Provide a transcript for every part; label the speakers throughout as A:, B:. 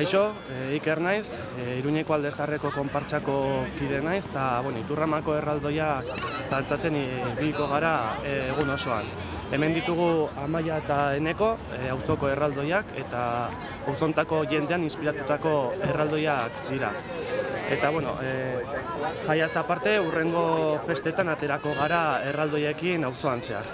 A: Kaixo, Iker naiz, Iruñeko Alde Zaharreko konpartsako kide naiz, eta Iturramako erraldoia dantzatzen ibiliko gara egun osoan. Hemen ditugu Amaia eta Eneko, auzoko erraldoiak, eta auzontako jendean inspiratutako erraldoiak dira. Eta, jaiaz aparte, hurrengo festetan aterako gara erraldoiekin auzoan zehar.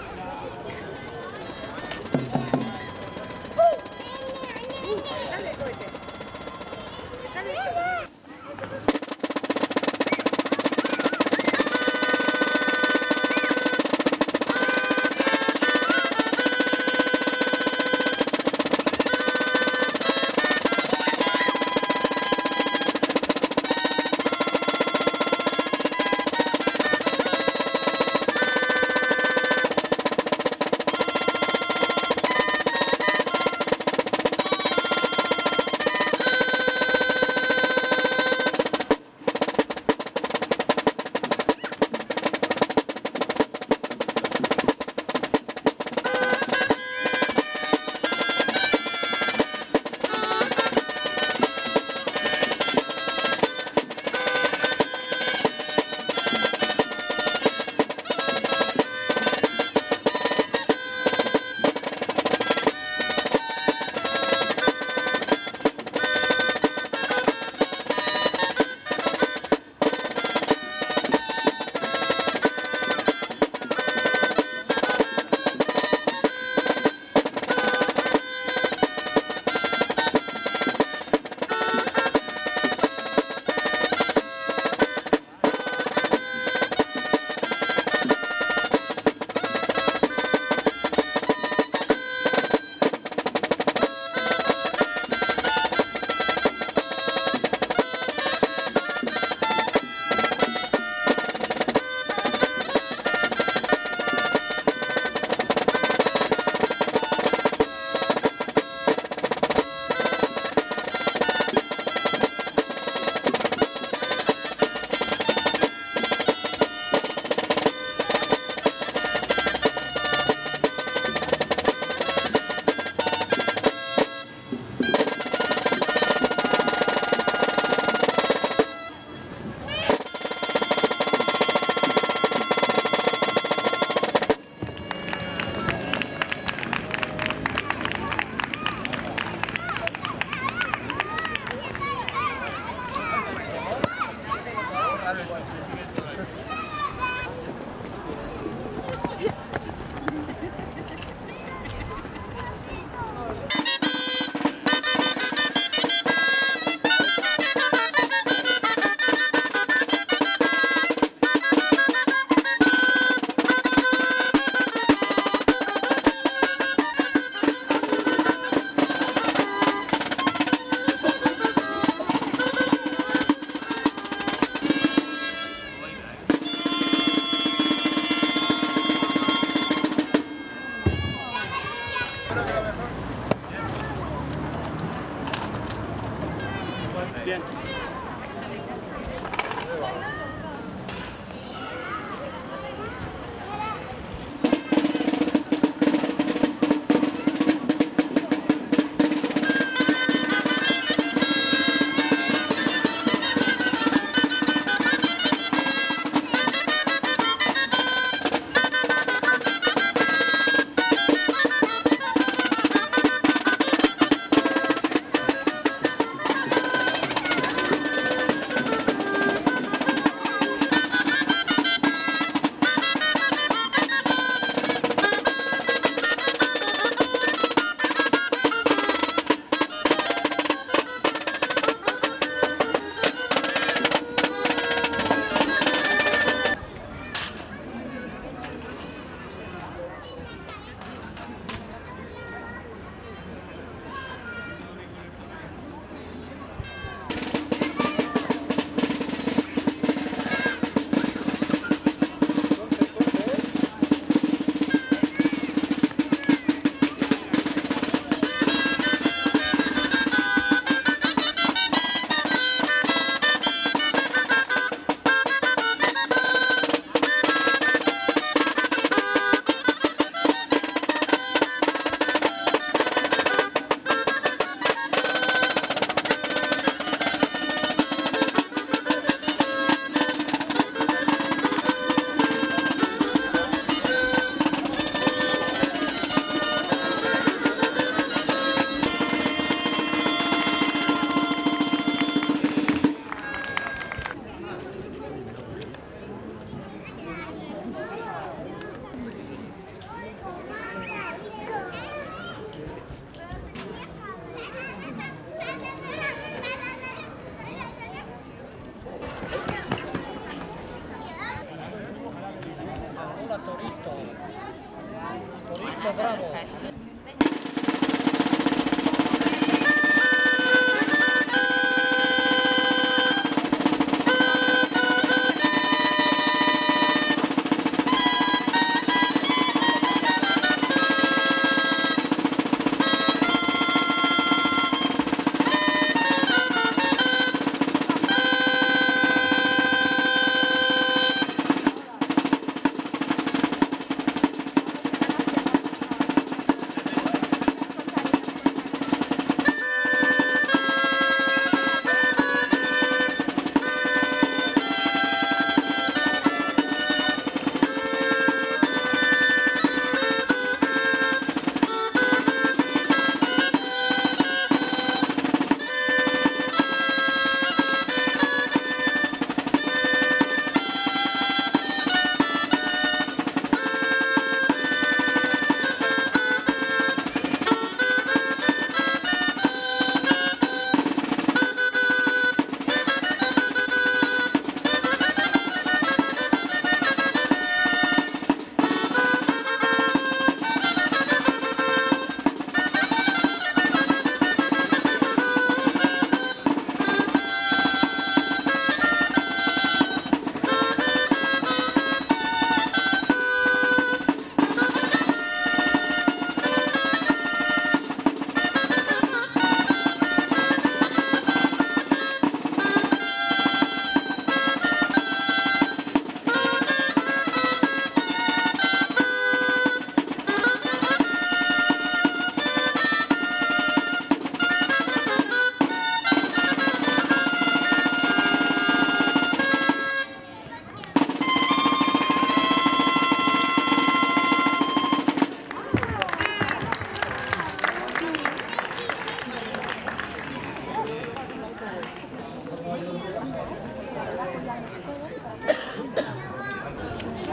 B: Perfecto, bravo.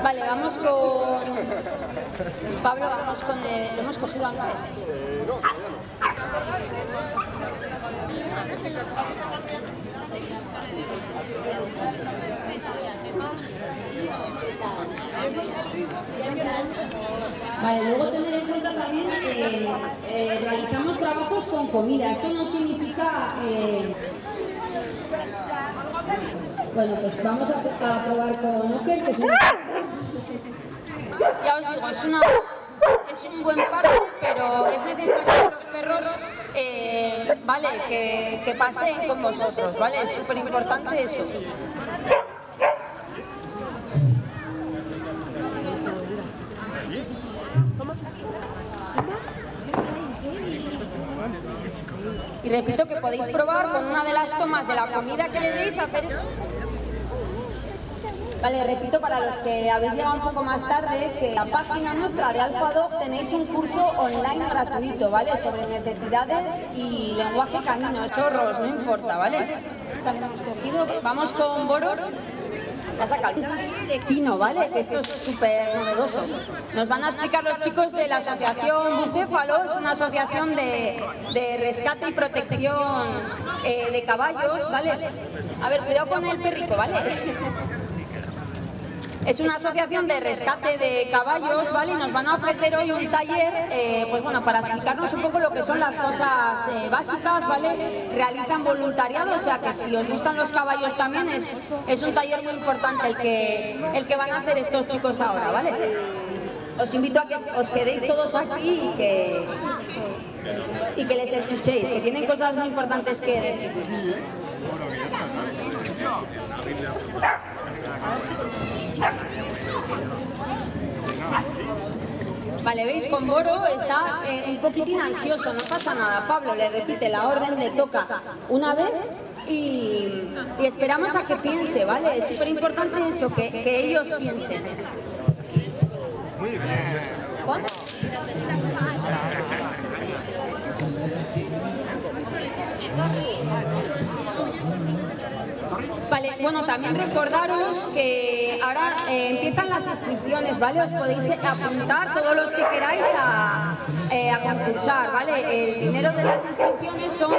B: Vale, vamos con Pablo, vamos con el... Lo hemos cogido antes. Vale, luego tener en cuenta también que realizamos trabajos con comida. Esto no significa... Bueno, pues vamos a probar con Oker, que es una... Ya os digo, es un buen parche, pero es necesario que los perros vale, que pasen con vosotros, ¿vale? Es súper importante eso. Y repito que podéis probar con una de las tomas de la comida que le deis hacer... Vale, repito para los que habéis llegado un poco más tarde que en la página nuestra de AlphaDog tenéis un curso online gratuito, ¿vale? Sobre necesidades y lenguaje canino, chorros, no importa, ¿vale? Hemos cogido. Vamos con Boro. La saca de Kino, ¿vale? Que esto es súper novedoso. Nos van a explicar los chicos de la asociación Bucéfalos, una asociación de rescate y protección de caballos, ¿vale? A ver, cuidado con el perrito, ¿vale? Es una asociación de rescate de caballos, ¿vale? Y nos van a ofrecer hoy un taller, pues bueno, para explicarnos un poco lo que son las cosas básicas, ¿vale? Realizan voluntariado, o sea que si os gustan los caballos también es un taller muy importante el que van a hacer estos chicos ahora, ¿vale? Os invito a que os quedéis todos aquí y que les escuchéis, que tienen cosas muy importantes que decir. Vale, veis, con Boro está un poquitín ansioso, no pasa nada. Pablo le repite la orden, le toca una vez y esperamos a que piense, ¿vale? Es súper importante eso, que ellos piensen. Muy bien. ¿Con? Vale, bueno, también recordaros que ahora empiezan las inscripciones, ¿vale? Os podéis apuntar todos los que queráis a concursar, ¿vale? El dinero de las inscripciones son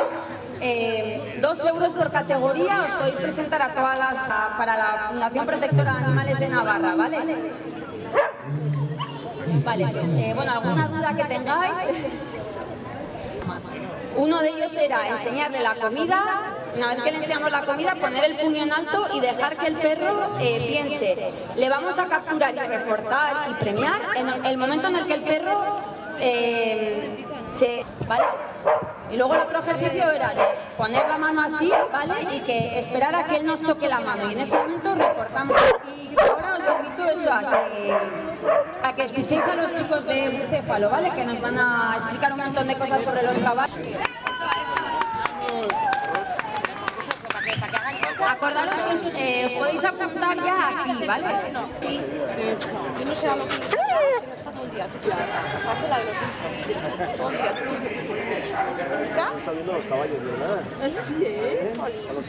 B: 2 euros por categoría. Os podéis presentar a todas para la Fundación Protectora de Animales de Navarra, ¿vale? Vale, pues bueno, alguna duda que tengáis. Uno de ellos era enseñarle la comida. Una vez que le enseñamos la comida, poner el puño en alto y dejar que el perro piense. Le vamos a capturar y reforzar y premiar en el momento en el que el perro ¿vale? Y luego el otro ejercicio era de poner la mano así, ¿vale? Y que esperar a que él nos toque la mano. Y en ese momento reforzamos. Y ahora os invito eso a que escuchéis a los chicos de Bucéfalo, ¿vale? Que nos van a explicar un montón de cosas sobre los caballos. Acordaros que os podéis apuntar ya aquí, ¿vale?
C: Yo no sé a lo que les está todo el día. Hace la de los Simpsons. Todo el día.
D: Está viendo los caballos, ¿verdad?
C: Sí,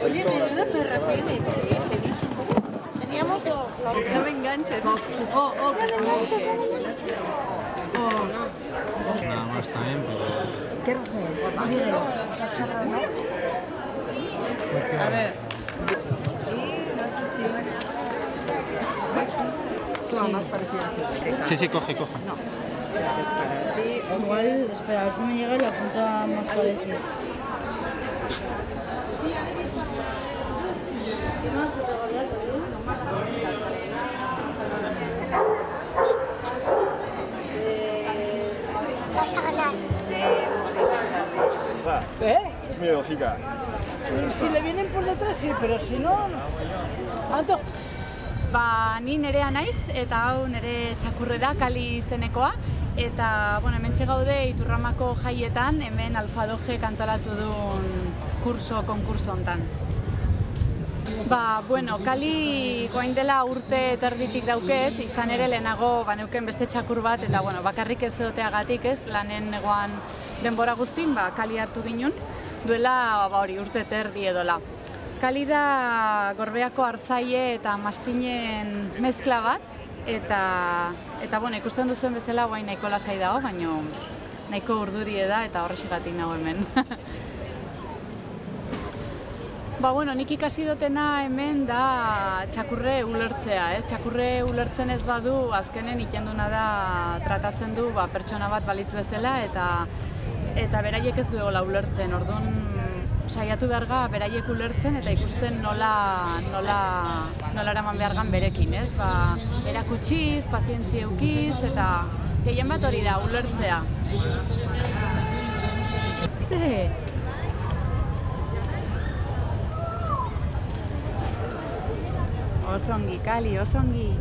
E: Oye, menuda perra tienes, ¿Tenéis un poco?
C: teníamos dos.
E: No me enganches.
F: Nada más también, pero...
E: ¿Qué raza es? A ver. Más parecida.
F: Sí, coge.
E: No. Igual, espera, a ver si me llega la punta más parecida.
C: Vas a ganar.
D: Es miedosica.
G: Si le vienen por detrás, sí, pero si no... Alto.
H: Ni nerea naiz, eta hau nere txakurre da, Kali izenekoa. Eta, hementxe gaude Iturramako jaietan, hemen Alfadoge kantolatu duen konkurso hontan. Kali goain dela urte terditik dauket, izan ere lehenago neuken beste txakur bat, eta bakarrik ez egoteagatik ez, lanen negoan denbora guztin, Kali hartu ginen, duela urte terdi edola. Kali da Gorbeako hartzaile eta mastinen mezkla bat, eta ikusten duzuen bezala guain nahiko lasai dago, baina nahiko urdurie da eta horrexegatik nago hemen. Nik ikasi dutena hemen da txakurre ulertzea, ez? Txakurre ulertzen ez badu, azkenen ikenduna da tratatzen du pertsona bat balitz bezala eta beraiek ez duela ulertzen, orduan saiatu beharga beraiek ulertzen eta ikusten nola eraman behargan berekin, ez? Erakutsiz, pazientzia eukiz eta gehien bat hori da, ulertzea. Ze? Oso ongi, Kali, oso ongi.